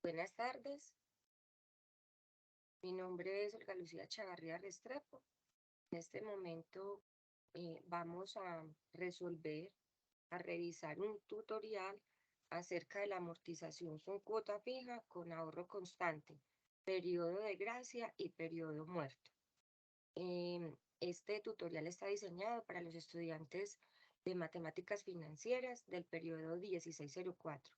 Buenas tardes, mi nombre es Olga Lucía Chavarría Restrepo. En este momento vamos a resolver, a revisar un tutorial acerca de la amortización con cuota fija con ahorro constante, periodo de gracia y periodo muerto. Este tutorial está diseñado para los estudiantes de matemáticas financieras del periodo 1604.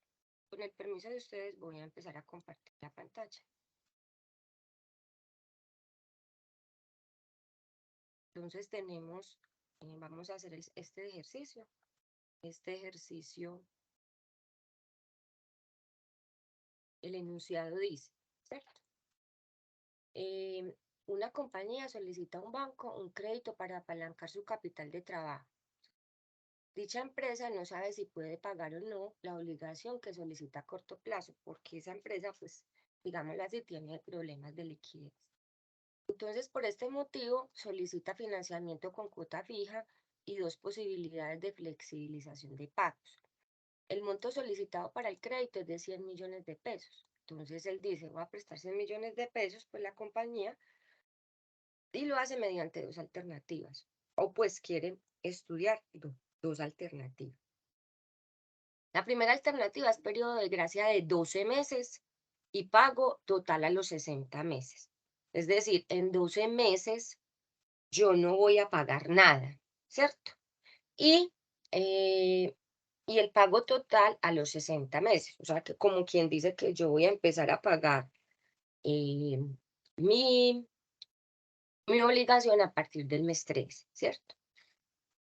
Con el permiso de ustedes voy a empezar a compartir la pantalla. Entonces vamos a hacer este ejercicio. Este ejercicio, el enunciado dice, ¿cierto? Una compañía solicita a un banco un crédito para apalancar su capital de trabajo. Dicha empresa no sabe si puede pagar o no la obligación que solicita a corto plazo, porque esa empresa, pues, digámoslo así, tiene problemas de liquidez. Entonces, por este motivo, solicita financiamiento con cuota fija y dos posibilidades de flexibilización de pagos. El monto solicitado para el crédito es de 100 millones de pesos. Entonces él dice, voy a prestar 100 millones de pesos por la compañía y lo hace mediante dos alternativas. O pues quiere estudiar dos alternativas. La primera alternativa es periodo de gracia de 12 meses y pago total a los 60 meses. Es decir, en 12 meses yo no voy a pagar nada, ¿cierto? Y, y el pago total a los 60 meses. O sea, que como quien dice que yo voy a empezar a pagar eh, mi, mi obligación a partir del mes 13, ¿cierto?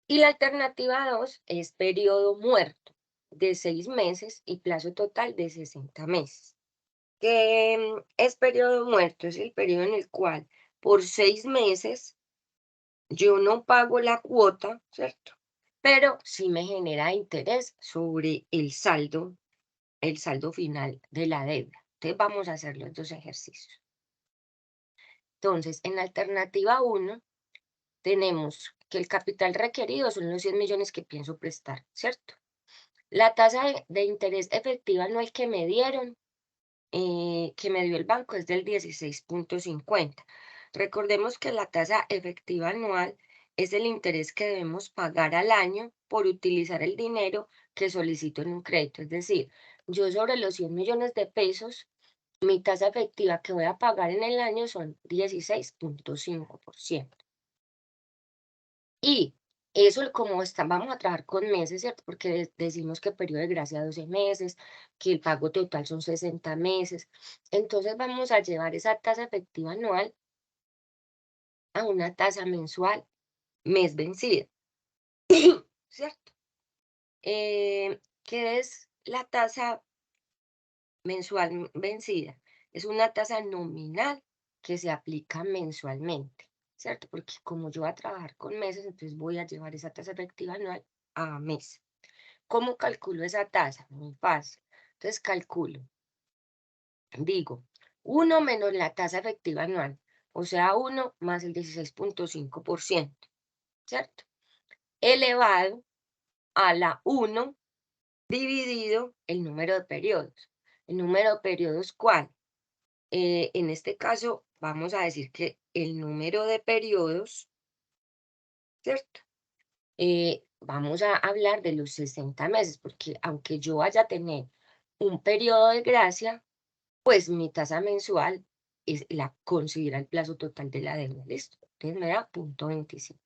Y la alternativa 2 es periodo muerto de 6 meses y plazo total de 60 meses. ¿Qué es periodo muerto? Es el periodo en el cual por 6 meses yo no pago la cuota, ¿cierto? Pero sí me genera interés sobre el saldo final de la deuda. Entonces vamos a hacer los dos ejercicios. Entonces, en la alternativa 1 tenemos que el capital requerido son los 100 millones que pienso prestar, ¿cierto? La tasa de interés efectiva anual que me dieron, que me dio el banco es del 16.50. Recordemos que la tasa efectiva anual es el interés que debemos pagar al año por utilizar el dinero que solicito en un crédito. Es decir, yo sobre los 100 millones de pesos, mi tasa efectiva que voy a pagar en el año son 16.5%. Y eso como vamos a trabajar con meses, ¿cierto? Porque decimos que periodo de gracia 12 meses, que el pago total son 60 meses. Entonces vamos a llevar esa tasa efectiva anual a una tasa mensual mes vencida, ¿cierto? ¿Qué es la tasa mensual vencida? Es una tasa nominal que se aplica mensualmente, ¿cierto? Porque como yo voy a trabajar con meses, entonces voy a llevar esa tasa efectiva anual a mes. ¿Cómo calculo esa tasa? Muy fácil. Entonces calculo, digo, 1 menos la tasa efectiva anual, o sea, 1 más el 16.5%, ¿cierto? Elevado a la 1 dividido el número de periodos. ¿El número de periodos cuál? En este caso, vamos a decir que el número de periodos, ¿cierto? Vamos a hablar de los 60 meses, porque aunque yo vaya a tener un periodo de gracia, pues mi tasa mensual considera el plazo total de la deuda, ¿listo? Entonces me da 0.25.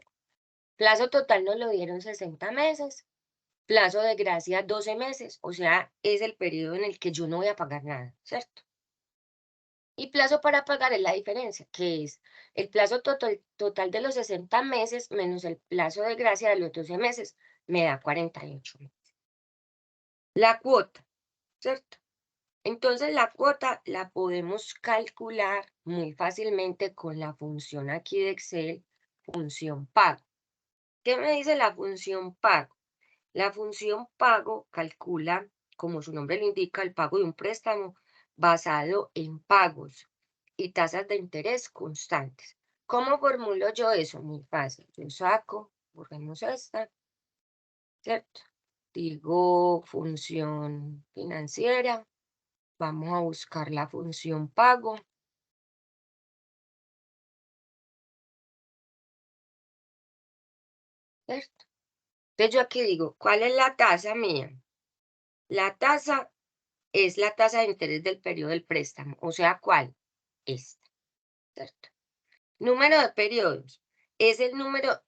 Plazo total nos lo dieron 60 meses, plazo de gracia 12 meses, o sea, es el periodo en el que yo no voy a pagar nada, ¿cierto? Y plazo para pagar es la diferencia, que es el plazo total de los 60 meses menos el plazo de gracia de los 12 meses, me da 48 meses. La cuota, ¿cierto? Entonces la cuota la podemos calcular muy fácilmente con la función aquí de Excel, función pago. ¿Qué me dice la función pago? La función pago calcula, como su nombre lo indica, el pago de un préstamo basado en pagos y tasas de interés constantes. ¿Cómo formulo yo eso? Muy fácil. Yo saco, borremos esta, ¿cierto? Digo función financiera Vamos a buscar la función pago. ¿Cierto? Entonces yo aquí digo, ¿cuál es la tasa mía? La tasa es la tasa de interés del periodo del préstamo, o sea, ¿cuál? Esta, ¿cierto? Número de periodos es el número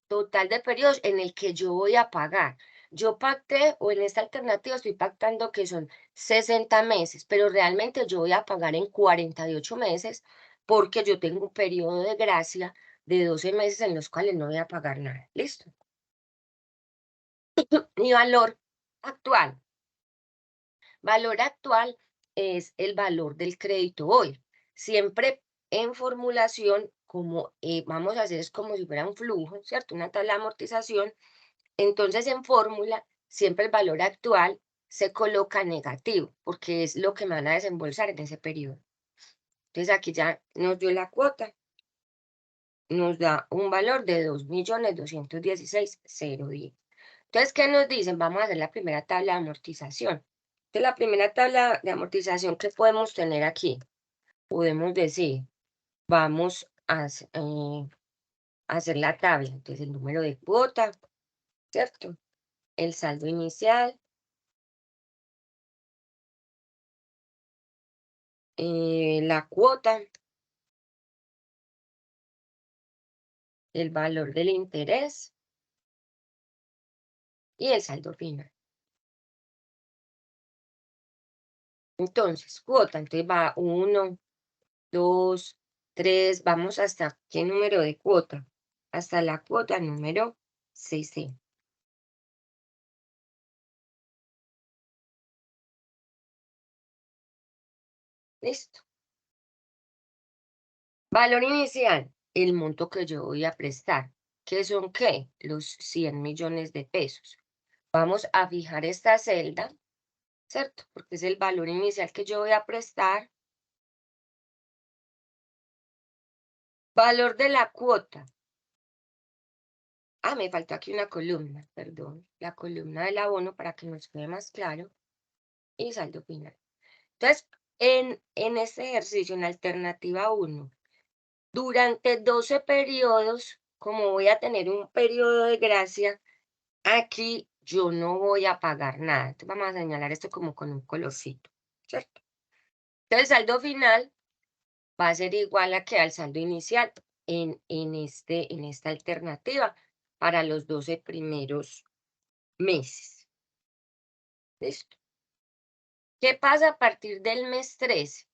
total de periodos en el que yo voy a pagar. Yo pacté, o en esta alternativa estoy pactando que son 60 meses, pero realmente yo voy a pagar en 48 meses porque yo tengo un periodo de gracia de 12 meses en los cuales no voy a pagar nada. ¿Listo? Mi valor actual. Valor actual es el valor del crédito hoy. Siempre en formulación, como vamos a hacer es como si fuera un flujo, ¿cierto? Una tabla de amortización. Entonces, en fórmula, siempre el valor actual se coloca negativo, porque es lo que me van a desembolsar en ese periodo. Entonces, aquí ya nos dio la cuota, nos da un valor de 2.216.010. Entonces, ¿qué nos dicen? Vamos a hacer la primera tabla de amortización. Entonces, la primera tabla de amortización que podemos tener aquí, podemos decir, vamos a hacer la tabla. Entonces, el número de cuota, ¿cierto? El saldo inicial, la cuota, el valor del interés y el saldo final. Entonces, cuota, entonces va 1, 2, 3, vamos hasta qué número de cuota, hasta la cuota número 60. Listo. Valor inicial, el monto que yo voy a prestar. ¿Qué son qué? Los 100 millones de pesos. Vamos a fijar esta celda, ¿cierto? Porque es el valor inicial que yo voy a prestar. Valor de la cuota. Ah, me faltó aquí una columna, perdón. La columna del abono para que nos quede más claro. Y saldo final. Entonces, en este ejercicio, en alternativa 1, durante 12 periodos, como voy a tener un periodo de gracia, aquí yo no voy a pagar nada. Entonces, vamos a señalar esto como con un colorcito, ¿cierto? Entonces, el saldo final va a ser igual a que al saldo inicial en esta alternativa para los 12 primeros meses. ¿Listo? ¿Qué pasa a partir del mes 13?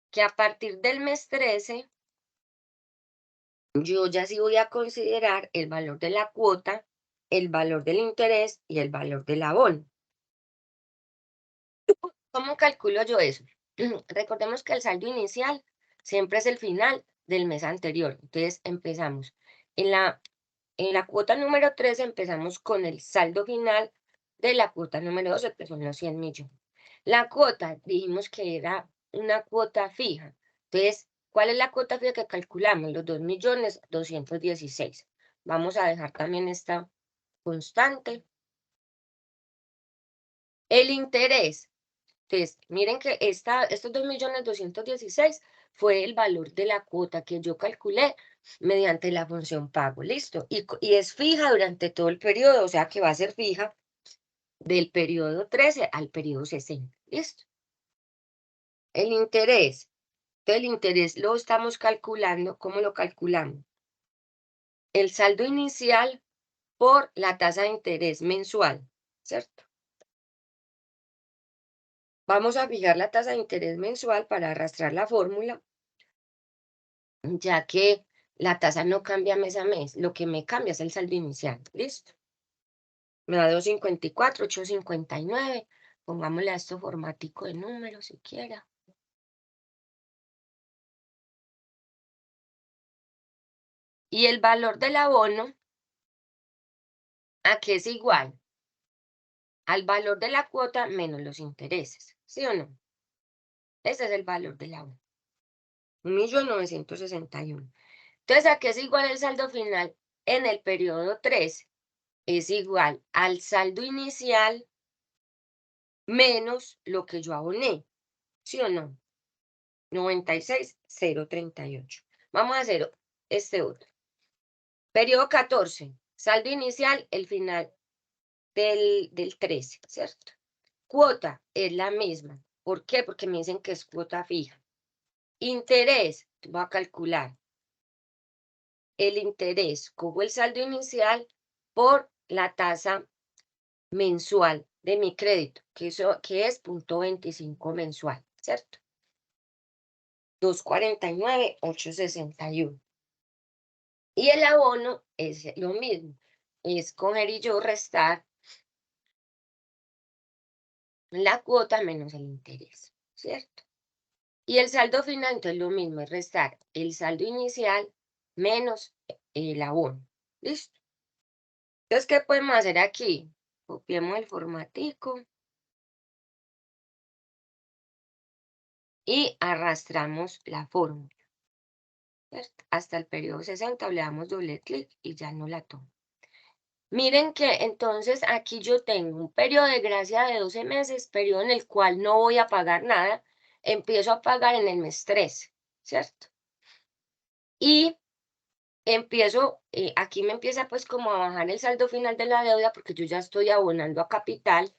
Que a partir del mes 13, yo ya sí voy a considerar el valor de la cuota, el valor del interés y el valor del abono. ¿Cómo calculo yo eso? Recordemos que el saldo inicial siempre es el final del mes anterior. Entonces empezamos. En la cuota número 3 empezamos con el saldo final de la cuota número 12, que son los 100 millones. La cuota, dijimos que era una cuota fija. Entonces, ¿cuál es la cuota fija que calculamos? Los 2.216.000. Vamos a dejar también esta constante. El interés. Entonces, miren que estos 2.216.000 fue el valor de la cuota que yo calculé mediante la función pago, ¿listo? Y es fija durante todo el periodo, o sea que va a ser fija del periodo 13 al periodo 60, ¿listo? El interés. Entonces, el interés lo estamos calculando, ¿cómo lo calculamos? El saldo inicial por la tasa de interés mensual, ¿cierto? Vamos a fijar la tasa de interés mensual para arrastrar la fórmula, ya que la tasa no cambia mes a mes, lo que me cambia es el saldo inicial. ¿Listo? Me da 254.859. Pongámosle a esto formatico de números si quiera. Y el valor del abono, ¿a qué es igual? Al valor de la cuota menos los intereses. ¿Sí o no? Ese es el valor del abono. 1.961.000. Entonces, ¿a qué es igual el saldo final en el periodo 13? Es igual al saldo inicial menos lo que yo aboné. ¿Sí o no? 96,038. Vamos a hacer este otro. Periodo 14. Saldo inicial, el final del 13, ¿cierto? Cuota es la misma. ¿Por qué? Porque me dicen que es cuota fija. Interés, voy a calcular. El interés, cojo el saldo inicial por la tasa mensual de mi crédito, que es 0,25 mensual, ¿cierto? 249,861. Y el abono es lo mismo, es coger y yo restar la cuota menos el interés, ¿cierto? Y el saldo final, entonces lo mismo, es restar el saldo inicial menos el abono. ¿Listo? Entonces, ¿qué podemos hacer aquí? Copiemos el formatico y arrastramos la fórmula, ¿cierto? Hasta el periodo 60 le damos doble clic y ya no la tomo. Miren que entonces aquí yo tengo un periodo de gracia de 12 meses, periodo en el cual no voy a pagar nada, empiezo a pagar en el mes 13, ¿cierto? Y empiezo, aquí me empieza pues como a bajar el saldo final de la deuda porque yo ya estoy abonando a capital,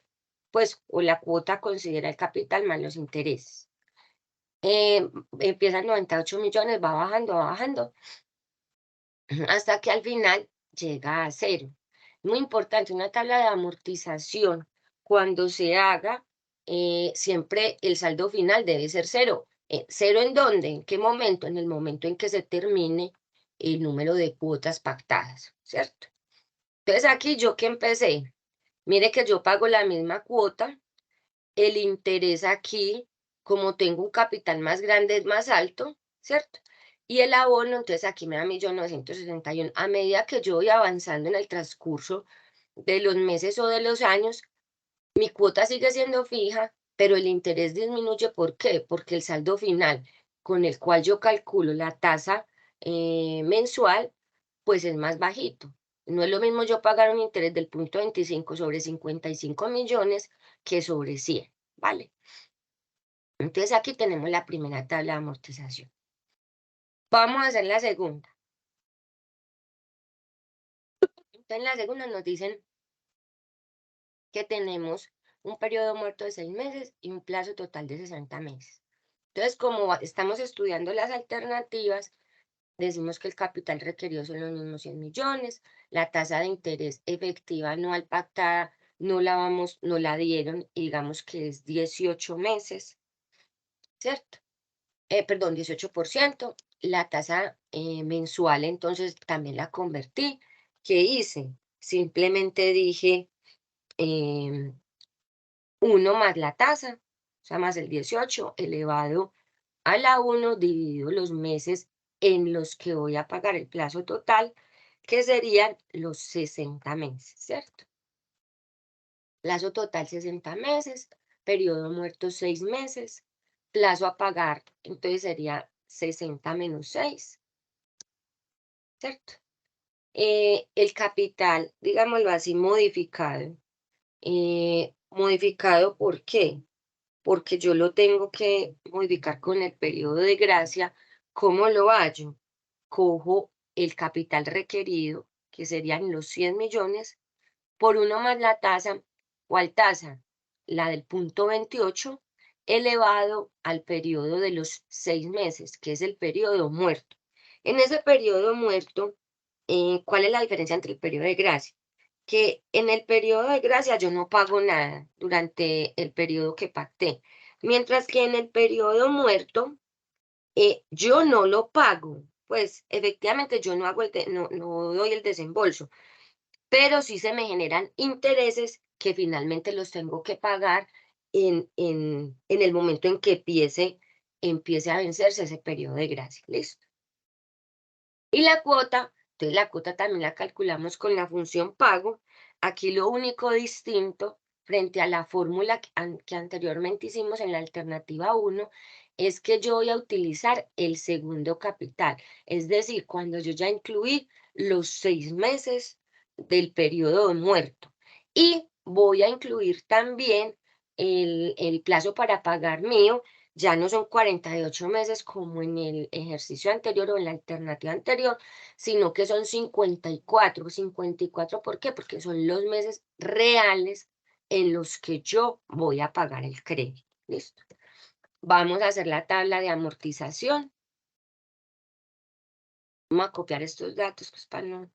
pues o la cuota considera el capital más los intereses. Empieza en 98 millones, va bajando, hasta que al final llega a cero. Muy importante, una tabla de amortización, cuando se haga, siempre el saldo final debe ser cero. ¿Cero en dónde? ¿En qué momento? En el momento en que se termine el número de cuotas pactadas, ¿cierto? Entonces aquí yo que empecé, mire que yo pago la misma cuota, el interés aquí, como tengo un capital más grande, es más alto, ¿cierto? Y el abono, entonces aquí me da 1.961. A medida que yo voy avanzando en el transcurso de los meses o de los años, mi cuota sigue siendo fija, pero el interés disminuye. ¿Por qué? Porque el saldo final con el cual yo calculo la tasa mensual, pues es más bajito. No es lo mismo yo pagar un interés del 0,25 sobre 55 millones que sobre 100, ¿vale? Entonces aquí tenemos la primera tabla de amortización. Vamos a hacer la segunda. Entonces en la segunda nos dicen que tenemos un periodo muerto de 6 meses y un plazo total de 60 meses. Entonces, como estamos estudiando las alternativas, decimos que el capital requerido son los mismos 100 millones, la tasa de interés efectiva anual pactada no la dieron, y digamos que es 18 meses, ¿cierto? Perdón, 18%. La tasa mensual, entonces también la convertí. ¿Qué hice? Simplemente dije 1 más la tasa, o sea, más el 18 elevado a la 1 dividido los meses en los que voy a pagar el plazo total, que serían los 60 meses, ¿cierto? Plazo total 60 meses, periodo muerto 6 meses, plazo a pagar, entonces sería 60 menos 6, ¿cierto? El capital, digámoslo así, modificado. ¿Modificado por qué? Porque yo lo tengo que modificar con el periodo de gracia. ¿Cómo lo hallo? Cojo el capital requerido, que serían los 100 millones, por 1 más la tasa. ¿Cuál tasa? La del 0,28 elevado al periodo de los 6 meses, que es el periodo muerto. En ese periodo muerto, ¿cuál es la diferencia entre el periodo de gracia? Que en el periodo de gracia yo no pago nada durante el periodo que pacté, mientras que en el periodo muerto yo no lo pago. Pues efectivamente yo no hago no doy el desembolso, pero sí se me generan intereses que finalmente los tengo que pagar en el momento en que empiece a vencerse ese periodo de gracia. ¿Listo? Y la cuota, entonces la cuota también la calculamos con la función pago. Aquí lo único distinto frente a la fórmula que anteriormente hicimos en la alternativa 1 es que yo voy a utilizar el segundo capital. Es decir, cuando yo ya incluí los 6 meses del periodo muerto. Y voy a incluir también el plazo para pagar mío, ya no son 48 meses como en el ejercicio anterior o en la alternativa anterior, sino que son 54. 54, ¿por qué? Porque son los meses reales en los que yo voy a pagar el crédito. ¿Listo? Vamos a hacer la tabla de amortización. Vamos a copiar estos datos, pues para no.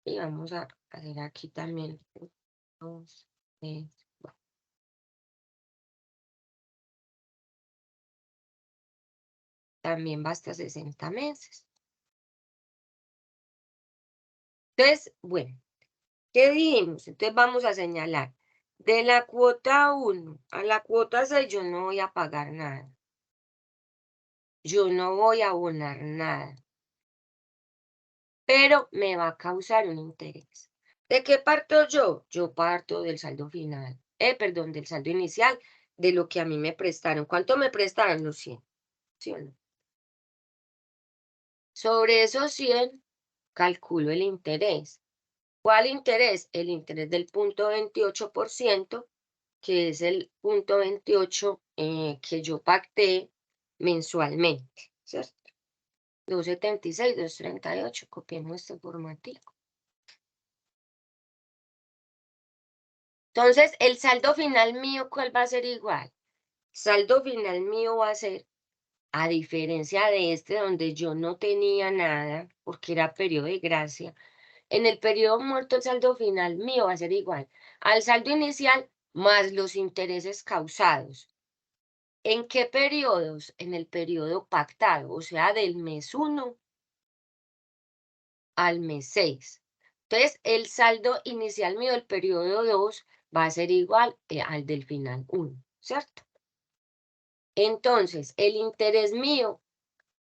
Y vamos a hacer aquí también. 2, 3, bueno, también va hasta 60 meses. Entonces, bueno, ¿qué dijimos? Entonces vamos a señalar. De la cuota 1 a la cuota 6 yo no voy a pagar nada. Yo no voy a abonar nada. Pero me va a causar un interés. ¿De qué parto yo? Yo parto del saldo final. Perdón, del saldo inicial, de lo que a mí me prestaron. ¿Cuánto me prestaron? Los 100. ¿Sí o no? Sobre esos 100, calculo el interés. ¿Cuál interés? El interés del 0,28%, que es el 0,28 que yo pacté mensualmente, ¿cierto? 276, 238, copiemos este formatico. Entonces, el saldo final mío, ¿cuál va a ser igual? Saldo final mío va a ser, a diferencia de este donde yo no tenía nada, porque era periodo de gracia, en el periodo muerto el saldo final mío va a ser igual al saldo inicial más los intereses causados. ¿En qué periodos? En el periodo pactado, o sea, del mes 1 al mes 6. Entonces, el saldo inicial mío del periodo 2 va a ser igual al del final 1, ¿cierto? Entonces, el interés mío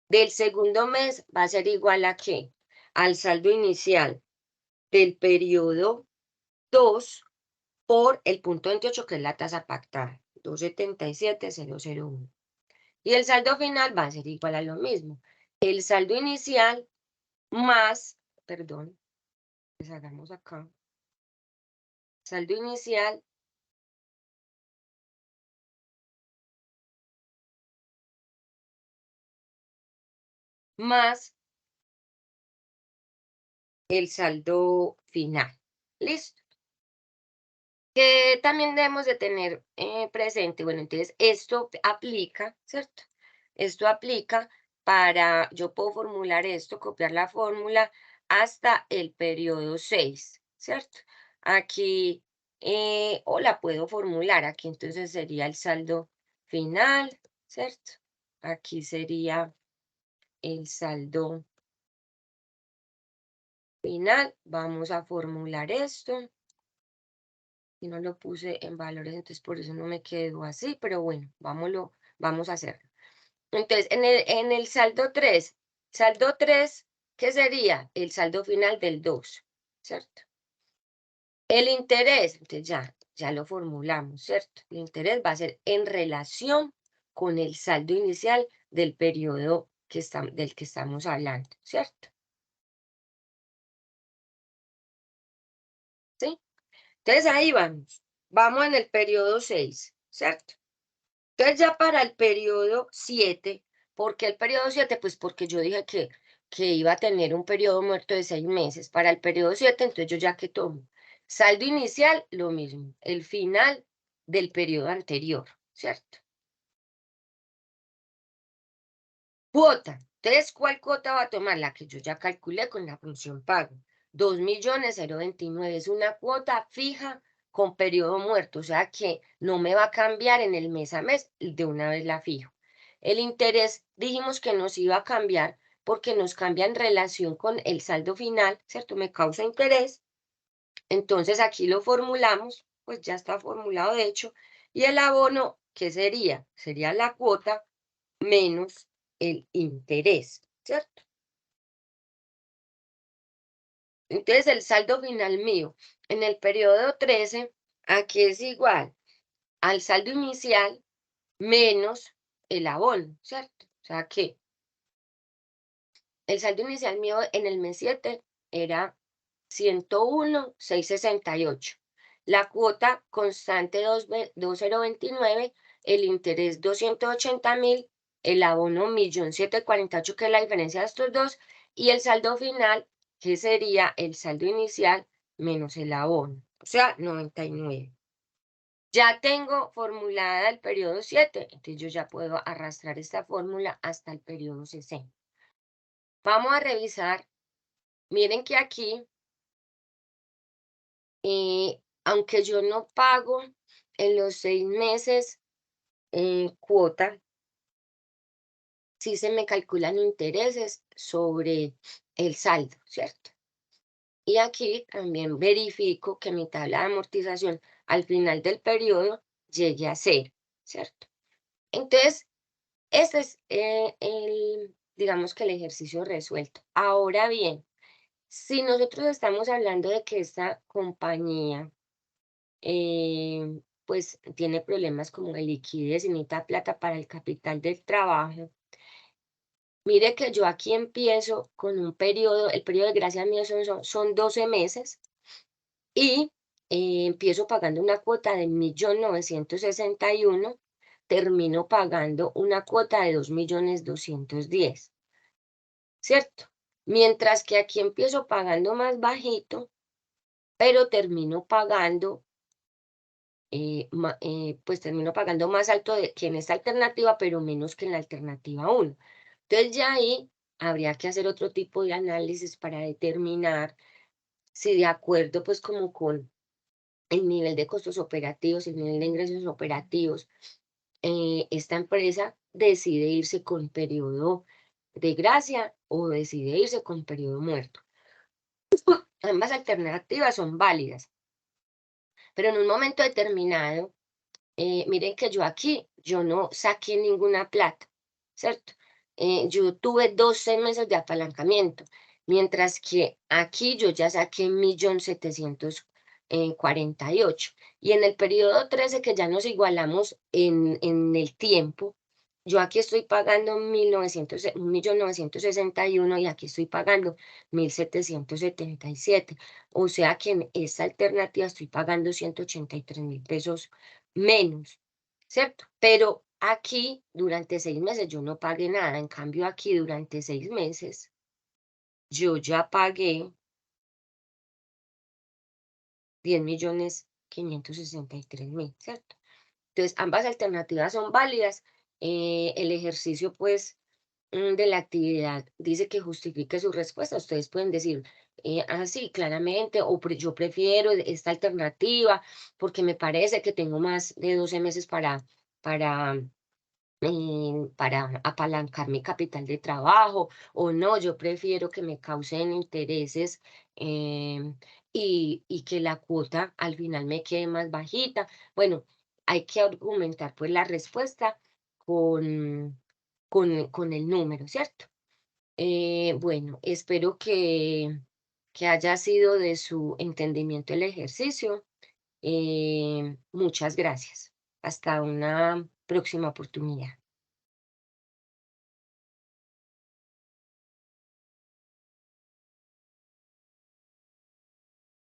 del segundo mes va a ser igual ¿a qué? Al saldo inicial del periodo 2 por el 0,28, que es la tasa pactada, 277,001. Y el saldo final va a ser igual a lo mismo. El saldo inicial más, perdón, pues hagamos acá, saldo inicial más el saldo final. ¿Listo? Que también debemos de tener presente, bueno, entonces esto aplica, ¿cierto? Esto aplica para, yo puedo formular esto, copiar la fórmula hasta el periodo 6, ¿cierto? Aquí, o la puedo formular, aquí entonces sería el saldo final, ¿cierto? Aquí sería el saldo final, vamos a formular esto. Y no lo puse en valores, entonces por eso no me quedó así, pero bueno, vamos a hacerlo. Entonces, en el saldo 3, ¿qué sería? El saldo final del 2, ¿cierto? El interés, entonces ya lo formulamos, ¿cierto? El interés va a ser en relación con el saldo inicial del periodo del que estamos hablando, ¿cierto? ¿Sí? Entonces ahí vamos. Vamos en el periodo 6, ¿cierto? Entonces ya para el periodo 7, ¿por qué el periodo 7? Pues porque yo dije que iba a tener un periodo muerto de 6 meses. Para el periodo 7, entonces yo ya que tomo. Saldo inicial, lo mismo. El final del periodo anterior, ¿cierto? Cuota. Entonces, ¿cuál cuota va a tomar? La que yo ya calculé con la función pago. 2.029.029 es una cuota fija con periodo muerto, o sea que no me va a cambiar en el mes a mes, de una vez la fijo. El interés dijimos que nos iba a cambiar porque nos cambia en relación con el saldo final, ¿cierto? Me causa interés. Entonces aquí lo formulamos, pues ya está formulado de hecho. Y el abono, ¿qué sería? Sería la cuota menos el interés, ¿cierto? Entonces el saldo final mío en el periodo 13, aquí es igual al saldo inicial menos el abono, ¿cierto? O sea que el saldo inicial mío en el mes 7 era 101,668. La cuota constante 2,029 el interés 280.000, el abono 1.748.000, que es la diferencia de estos dos, y el saldo final, que sería el saldo inicial menos el abono, o sea, 99. Ya tengo formulada el periodo 7, entonces yo ya puedo arrastrar esta fórmula hasta el periodo 60. Vamos a revisar, miren que aquí, aunque yo no pago en los 6 meses cuota, sí se me calculan intereses sobre el saldo, ¿cierto? Y aquí también verifico que mi tabla de amortización al final del periodo llegue a 0, ¿cierto? Entonces, este es digamos que el ejercicio resuelto. Ahora bien, si nosotros estamos hablando de que esta compañía, pues tiene problemas como de liquidez y necesita plata para el capital del trabajo, mire que yo aquí empiezo con un periodo, el periodo de gracia mío son 12 meses y empiezo pagando una cuota de 1.961.000, termino pagando una cuota de 2.210.000, ¿cierto? Mientras que aquí empiezo pagando más bajito, pero termino pagando, pues termino pagando más alto que en esta alternativa, pero menos que en la alternativa 1. Entonces ya ahí habría que hacer otro tipo de análisis para determinar si de acuerdo pues como con el nivel de costos operativos, el nivel de ingresos operativos, esta empresa decide irse con periodo de gracia o decide irse con periodo muerto. Ambas alternativas son válidas, pero en un momento determinado, miren que yo aquí, yo no saqué ninguna plata, ¿cierto? Yo tuve 12 meses de apalancamiento, mientras que aquí yo ya saqué 1.748.000. Y en el periodo 13, que ya nos igualamos en el tiempo, yo aquí estoy pagando 1.961 y aquí estoy pagando 1.777. O sea que en esta alternativa estoy pagando 183.000 pesos menos, ¿cierto? Pero aquí durante 6 meses yo no pagué nada, en cambio aquí durante 6 meses yo ya pagué 10.563.000, ¿cierto? Entonces ambas alternativas son válidas. El ejercicio pues de la actividad dice que justifique su respuesta. Ustedes pueden decir, así claramente, o yo prefiero esta alternativa porque me parece que tengo más de 12 meses para para apalancar mi capital de trabajo, o no, yo prefiero que me causen intereses y que la cuota al final me quede más bajita. Bueno, hay que argumentar pues la respuesta con, con el número, ¿cierto? Bueno, espero que haya sido de su entendimiento el ejercicio. Muchas gracias. Hasta una próxima oportunidad.